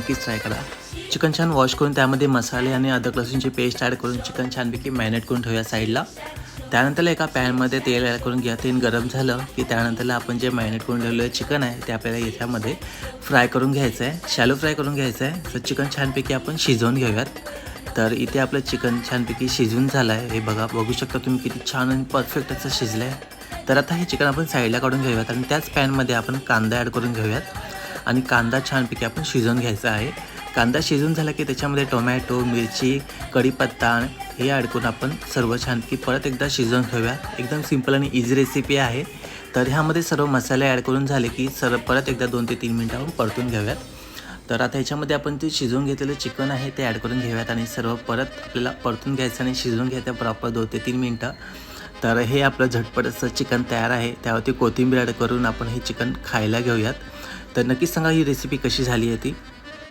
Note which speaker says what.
Speaker 1: नक्कीच ट्राय करा। चिकन छान वॉश करून त्यामध्ये मसाले आणि अद्रक लसूणची पेस्ट ॲड करून चिकन छानपैकी मॅरिनेट करून ठेवूया साईडला। त्यानंतर एका पॅनमध्ये तेल ॲड करून घ्या। तेल गरम झालं की त्यानंतर आपण जे मॅरिनेट करून ठेवलेलं चिकन आहे ते आपल्याला याच्यामध्ये फ्राय करून घ्यायचं आहे, शॅलो फ्राय करून घ्यायचं आहे। तर चिकन छानपैकी आपण शिजवून घेऊयात। तर इथे आपलं चिकन छानपैकी शिजून झालं आहे, हे बघू शकता तुम्ही किती छान आणि परफेक्ट असं शिजलं आहे। तर आता हे चिकन आपण साईडला काढून घेऊयात आणि त्याच पॅनमध्ये आपण कांदा ॲड करून घेऊयात आणि कांदा छानपैकी आपण शिजवून घ्यायचा आहे। कांदा शिजून झाला की त्याच्यामध्ये टोमॅटो, मिरची, कढीपत्ता हे ॲड करून आपण सर्व छानपैकी परत एकदा शिजवून घेऊया। एकदम सिंपल आणि इझी रेसिपी आहे। तर ह्यामध्ये सर्व मसाले ॲड करून झाले की परत एकदा 2 ते 3 मिनिटं आपण परतून घेऊयात। तर आता ह्याच्यामध्ये आपण ते शिजवून घेतलेलं चिकन आहे ते ॲड करून घेऊयात आणि सर्व परत आपल्याला परतून घ्यायचं आणि शिजवून घ्यायचं प्रॉपर 2 ते 3 मिनिटं। तर हे आपलं झटपट असं चिकन तयार आहे। त्यावरती कोथिंबीर ॲड करून आपण हे चिकन खायला घेऊयात। तर नक्कीच सांगा ही रेसिपी कशी झाली आहे ती।